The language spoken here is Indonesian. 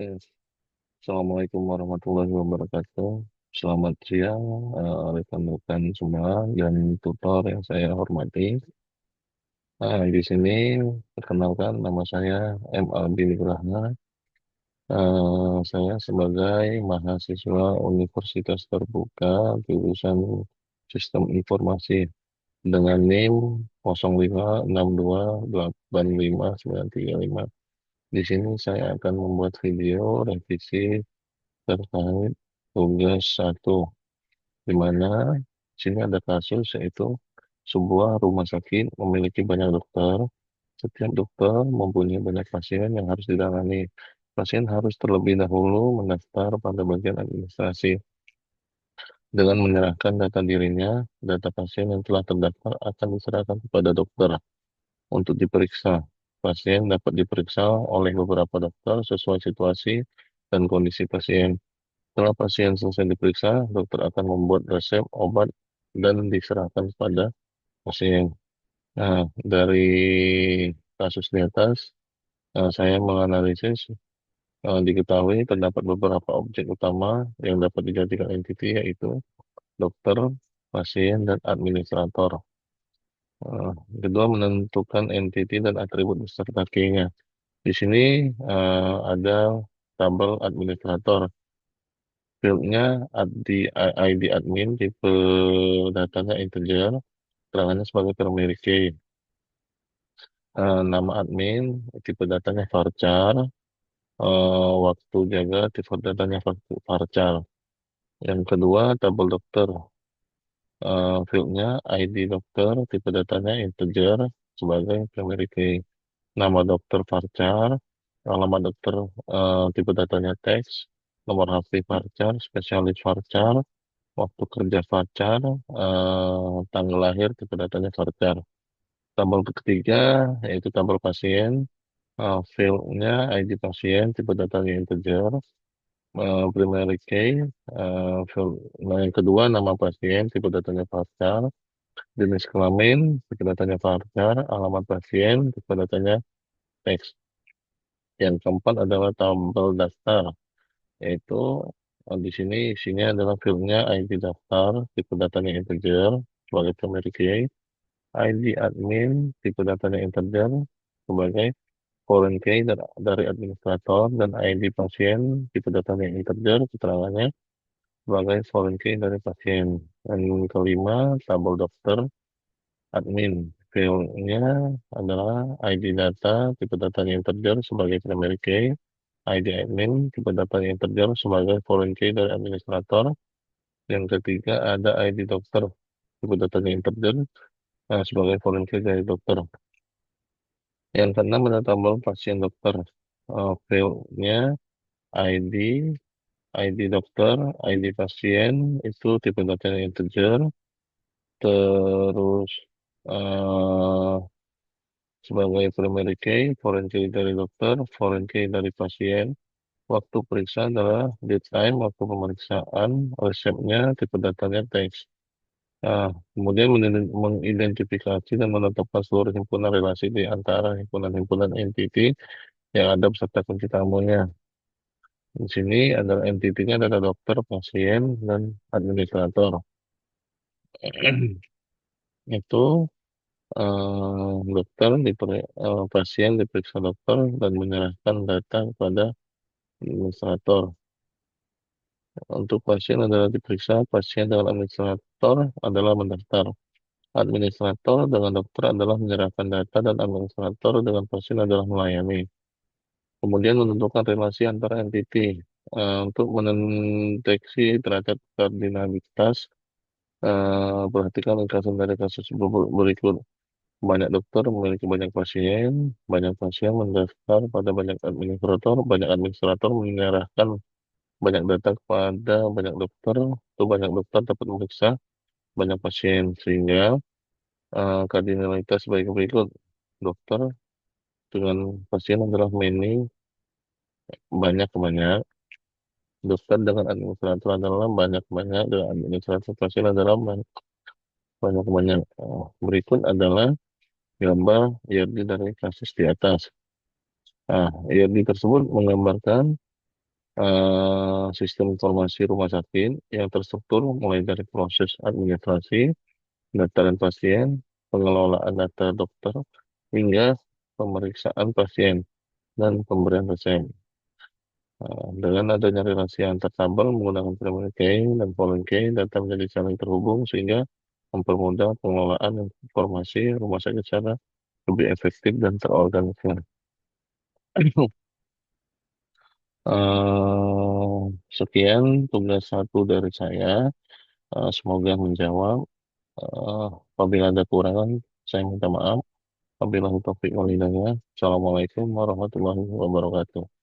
Oke. Assalamualaikum warahmatullahi wabarakatuh. Selamat siang, rekan-rekan semua dan tutor yang saya hormati. Di sini perkenalkan nama saya M. Albi Nugraha. Saya sebagai mahasiswa Universitas Terbuka jurusan Sistem Informasi dengan NIM 0562859595. Di sini saya akan membuat video revisi terkait tugas satu, di mana di sini ada kasus yaitu sebuah rumah sakit memiliki banyak dokter. Setiap dokter mempunyai banyak pasien yang harus ditangani. Pasien harus terlebih dahulu mendaftar pada bagian administrasi dengan menyerahkan data dirinya. Data pasien yang telah terdaftar akan diserahkan kepada dokter untuk diperiksa. Pasien dapat diperiksa oleh beberapa dokter sesuai situasi dan kondisi pasien. Setelah pasien selesai diperiksa, dokter akan membuat resep obat dan diserahkan kepada pasien. Nah, dari kasus di atas, saya menganalisis, diketahui terdapat beberapa objek utama yang dapat dijadikan entiti, yaitu dokter, pasien, dan administrator. Eh, Kedua, menentukan entiti dan atribut beserta key-nya. Di sini ada tabel administrator. Fieldnya ID admin, tipe datanya integer, keterangannya sebagai primary key. Nama admin, tipe datanya varchar, waktu jaga, tipe datanya varchar. Yang kedua, tabel dokter. Fieldnya ID dokter, tipe datanya integer sebagai primary key. Nama dokter varchar, alamat dokter, tipe datanya teks, nomor HP varchar, spesialis varchar, waktu kerja varchar, tanggal lahir, tipe datanya varchar. Tabel ketiga yaitu tabel pasien, fieldnya ID pasien, tipe datanya integer, primary key, field, nah yang kedua nama pasien, tipe datanya varchar, jenis kelamin, tipe datanya varchar, alamat pasien, tipe datanya teks. Yang keempat adalah tabel daftar, yaitu di sini isinya adalah fieldnya ID daftar, tipe datanya integer sebagai primary key, ID admin, tipe datanya integer sebagai foreign key dari administrator, dan ID pasien, tipe datanya integer, keterangannya sebagai foreign key dari pasien. Dan kelima, tabel dokter admin. Fieldnya adalah ID data, tipe datanya integer sebagai primary key, ID admin, tipe datanya integer sebagai foreign key dari administrator. Yang ketiga ada ID dokter, tipe datanya integer, sebagai foreign key dari dokter. Yang keenam ada tabel pasien dokter. Fieldnya ID, ID dokter, ID pasien itu tipe datanya integer, terus eh, sebagai primary key, foreign key dari dokter, foreign key dari pasien. Waktu periksa adalah date time, waktu pemeriksaan, resepnya, tipe datanya teks. Nah, kemudian mengidentifikasi dan menetapkan seluruh himpunan relasi di antara himpunan-himpunan entiti yang ada beserta kunci tamunya. Di sini adalah entitinya adalah dokter, pasien, dan administrator. Itu dokter, pasien diperiksa dokter dan menyerahkan data kepada administrator. Untuk pasien adalah diperiksa, pasien dengan administrator adalah mendaftar. Administrator dengan dokter adalah menyerahkan data, dan administrator dengan pasien adalah melayani. Kemudian menentukan relasi antara entiti. Untuk mendeteksi terhadap kardinalitas, perhatikan ringkasan dari kasus berikut. Banyak dokter memiliki banyak pasien, banyak pasien mendaftar pada banyak administrator, banyak administrator menyerahkan banyak data kepada banyak dokter, atau banyak dokter dapat memeriksa banyak pasien, sehingga kardinalitas sebagai berikut. Dokter dengan pasien adalah many, banyak-banyak. Dokter dengan administrator adalah banyak-banyak, dan administrator pasien adalah banyak-banyak. Berikut adalah gambar IRD dari kasus di atas. Nah, IRD tersebut menggambarkan Sistem informasi rumah sakit yang terstruktur mulai dari proses administrasi, pendaftaran pasien, pengelolaan data dokter, hingga pemeriksaan pasien dan pemberian resep. Dengan adanya relasi antar tabel menggunakan primary key dan foreign key, data menjadi saling terhubung sehingga mempermudah pengelolaan informasi rumah sakit secara lebih efektif dan terorganisir. Sekian tugas satu dari saya. Semoga menjawab. Apabila ada kurangan, saya minta maaf. Wabillahi taufiq wal hidayah. Assalamualaikum warahmatullahi wabarakatuh.